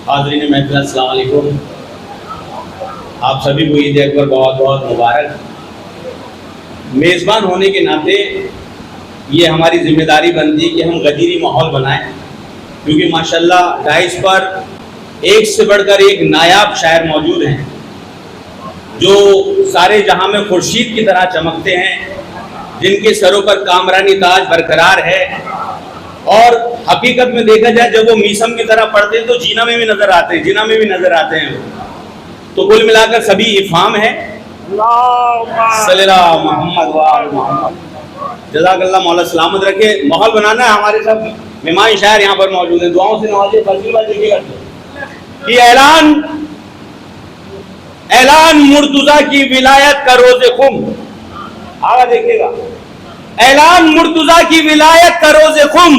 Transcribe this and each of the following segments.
हाज़रीन महफ़िल, अस्सलाम वालेकुम। आप सभी को ईद अकबर बहुत बहुत मुबारक। मेज़बान होने के नाते ये हमारी जिम्मेदारी बनती है कि हम गदीरी माहौल बनाएं, क्योंकि माशाल्लाह डाइस पर एक से बढ़कर एक नायाब शायर मौजूद हैं जो सारे जहां में खुर्शीद की तरह चमकते हैं, जिनके सरों पर कामरानी ताज बरकरार है। और हकीकत में देखा जाए जब वो मीसम की तरह पढ़ते हैं तो जीना में भी नजर आते हैं, जिना में भी नजर आते हैं। तो कुल मिलाकर सभी इफ़ाम है। सल्लल्लाहु मोहम्मद जज़ाकल्लाह, मौला सलामत रखे। माहौल बनाना है, हमारे सब मेहमान शायर यहाँ पर मौजूद हैं, दुआओं से नवाजे। ऐलान मुर्तज़ा की विलायत का रोज़े खुम, आगे देखिएगा। ऐलान मुर्तज़ा की विलायत का रोज़े खुम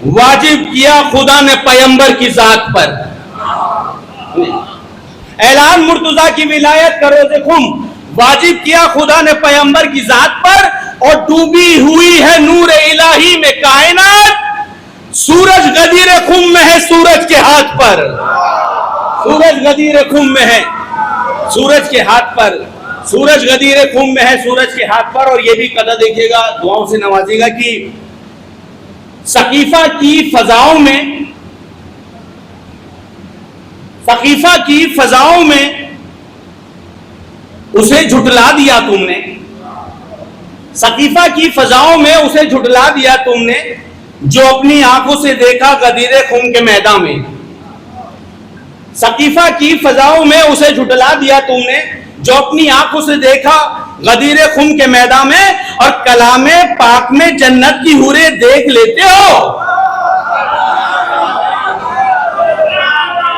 वाजिब किया खुदा ने पैगंबर की जात पर। ऐलान मुर्तज़ा की विलायत का रोज़े खुम वाजिब किया खुदा ने पैगंबर की जात पर, और डूबी हुई है नूर इलाही में कायनात, सूरज गदीर खुम में है सूरज के हाथ पर। सूरज गदीर खुम में है सूरज के हाथ पर, सूरज गदीर खुम में है सूरज के हाथ पर। और ये भी कदर देखिएगा, दुआओं से नवाजिएगा कि सकीफा की फजाओं में उसे झुटला दिया तुमने। सकीफा की फजाओं में उसे झुटला दिया तुमने, जो अपनी आंखों से देखा गदीर खुम के मैदान में। सकीफा की फजाओं में उसे झुटला दिया तुमने, जो अपनी आंखों से देखा गदीर खुम के मैदान में। और कलामे पाक में जन्नत की हूरे देख लेते हो।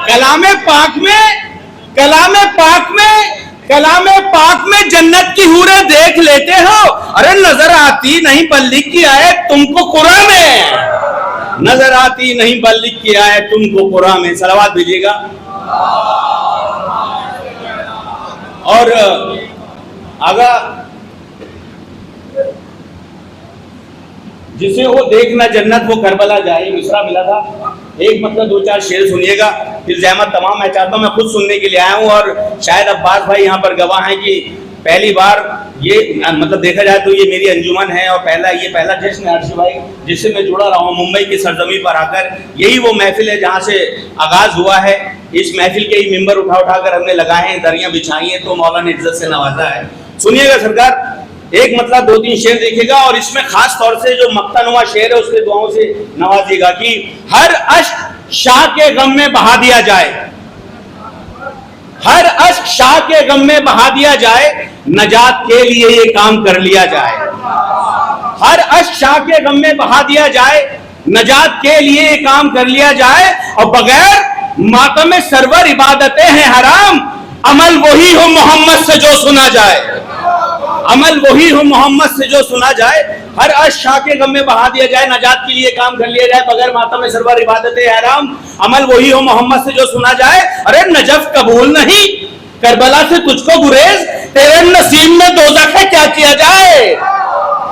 कलामे पाक में जन्नत की हूरे देख लेते हो। अरे नजर आती नहीं पर लिख की आयत तुमको कुरान में, नजर आती नहीं पर लिख की आयत तुमको कुरान में। सलावत भेजिएगा। और आगा, जिसे वो देखना जन्नत वो करबला जाए, मिसरा मिला था। एक मतलब दो चार शेर सुनिएगा, फिर जहमत तमाम मैं चाहता हूँ, मैं खुद सुनने के लिए आया हूँ। और शायद अब्बास भाई यहाँ पर गवाह हैं कि पहली बार ये मतलब देखा जाए तो ये मेरी अंजुमन है, और पहला जश्न है अर्शी भाई जिससे मैं जुड़ा रहा हूँ मुंबई की सरजमी पर आकर। यही वो महफिल है जहाँ से आगाज हुआ है। इस महफिल के ही मिंबर उठा कर हमने लगाए हैं, दरियां बिछाई हैं, तो मौला ने इज्जत से नवाजा है। सुनिएगा सरकार, एक मतलब दो तीन शेर देखिएगा, और इसमें खास तौर से जो मक्तानुमा शेर है उसके दुआओं से नवाजिएगा कि हर अश्क शाह के गम में बहा दिया जाए, हर अश्क शाह के गम में बहा दिया जाए, नजात के लिए ये काम कर लिया जाए। हर अश्क शाह के गम में बहा दिया जाए, नजात के लिए ये काम कर लिया जाए। और बगैर मातम सरवर इबादतें हैं हराम, अमल वही हो मोहम्मद से जो सुना जाए, अमल वही हो मोहम्मद से जो सुना जाए। हर अश्क शाह के गम में बहा दिया जाए, नजात के लिए काम कर लिया जाए, बगैर मातम सरवर इबादतें हैं हराम, अमल वही हो मोहम्मद से जो सुना जाए। अरे नजफ कबूल नहीं, करबला से तुझको गुरेज, तेरे नसीब में दोज़ख है क्या किया जाए,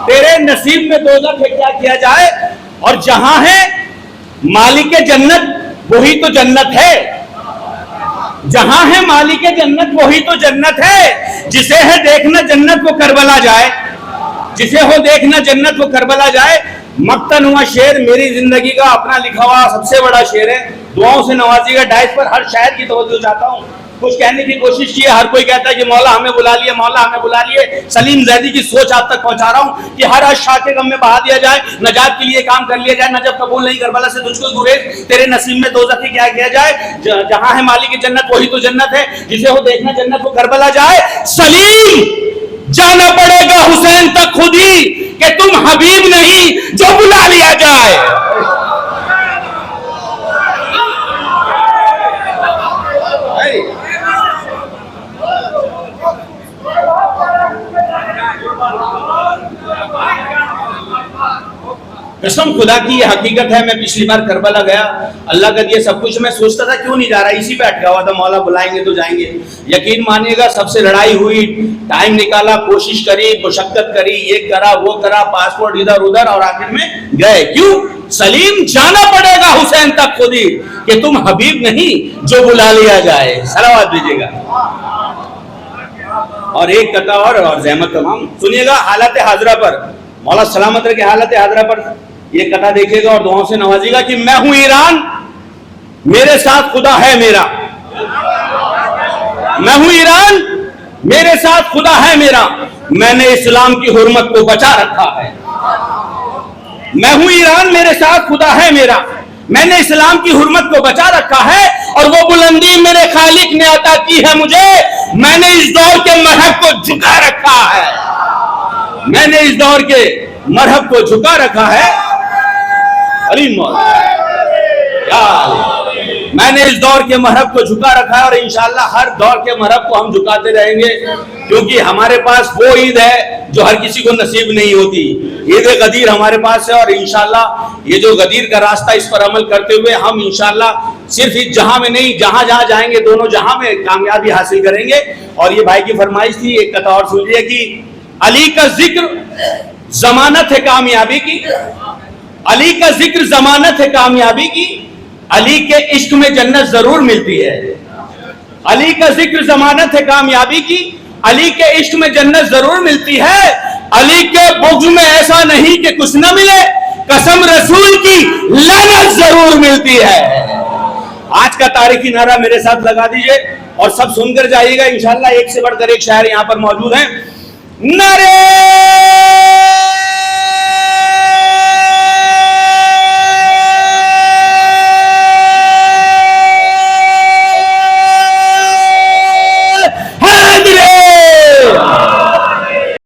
तेरे नसीब में दोज़ख है क्या किया जाए। और जहां है मालिक जन्नत वही तो जन्नत है, जहां है मालिक जन्नत वही तो जन्नत है। जिसे है देखना जन्नत वो करबला जाए, जिसे हो देखना जन्नत वो करबला जाए। मक्तानुमा शेर मेरी जिंदगी का अपना लिखा हुआ सबसे बड़ा शेर है। दुआओं से नवाजिएगा। डाइस पर हर शायर की तवज्जो चाहता हूँ। कुछ कहने की कोशिश की है, हर कोई कहता है कि मौला हमें बुला लिए, मौला हमें बुला लिए। सलीम जैदी की सोच आप तक पहुंचा रहा हूं कि हर अश्क शाह के गम में बहा दिया जाए, नजात के लिए काम कर लिया जाए। नजफ कबूल नहीं, करबला से तुझको गुरेज, तेरे नसीब में दोज़ख क्या किया जाए। जहां है मालिक जन्नत वही तो जन्नत है, जिसे हो देखना जन्नत वो करबला जाए। सलीम जाना पड़ेगा हुसैन तक खुद ही, कि तुम हबीब नहीं जो बुला लिया जाए। कसम खुदा की ये हकीकत है। मैं पिछली बार करबला गया, अल्लाह का दिया सब कुछ, मैं सोचता था क्यों नहीं जा रहा, इसी पे अटका हुआ था, मौला बुलाएंगे तो जाएंगे। यकीन मानिएगा सबसे लड़ाई हुई, टाइम निकाला, कोशिश करी, मुशक्कत करी, ये करा वो करा, पासपोर्ट इधर उधर, और आखिर में गए। क्यों? सलीम जाना पड़ेगा हुसैन तक खुद ही कि तुम हबीब नहीं जो बुला लिया जाए। सलावत दीजिएगा। और एक कथा और ज़हमत तमाम सुनिएगा हालत हाजरा पर, मौला सलामत रखे हालत हाजरा पर ये कथा देखिएगा और दुआओं से नवाजिएगा कि मैं हूं ईरान, मेरे साथ खुदा है मेरा। मैं हूं ईरान, मेरे साथ खुदा है मेरा, मैंने इस्लाम की हुर्मत को बचा रखा है। मैं हूं ईरान, मेरे साथ खुदा है मेरा, मैंने इस्लाम की हुर्मत को बचा रखा है, और वो बुलंदी मेरे खालिक ने अता की है मुझे, मैंने इस दौर के मरहब को झुका रखा है। मैंने इस दौर के मरहब को झुका रखा है। अली मौला मैंने इस दौर के मरहब को झुका रखा है, और इंशाअल्लाह हर दौर के मरहब को हम झुकाते रहेंगे, क्योंकि हमारे पास वो ईद है जो हर किसी को नसीब नहीं होती। ईद गदीर हमारे पास है, और इंशाअल्लाह ये जो गदीर का रास्ता, इस पर अमल करते हुए हम इंशाअल्लाह सिर्फ इस जहां में नहीं, जहां जहां जाएंगे दोनों जहां में कामयाबी हासिल करेंगे। और ये भाई की फरमाइश थी, एक कथा और सुनिए कि अली का जिक्र जमानत है कामयाबी की, अली का जिक्र जमानत है कामयाबी की, अली के इश्क में जन्नत जरूर मिलती है। अली का जिक्र जमानत है कामयाबी की, अली के इश्क में जन्नत जरूर मिलती है। अली के बुग़्ज़ में ऐसा नहीं कि कुछ न मिले, कसम रसूल की लानत जरूर मिलती है। आज का तारीखी नारा मेरे साथ लगा दीजिए और सब सुनकर जाइएगा इंशाअल्लाह। एक से बढ़कर एक शायर यहां पर मौजूद हैं। नारे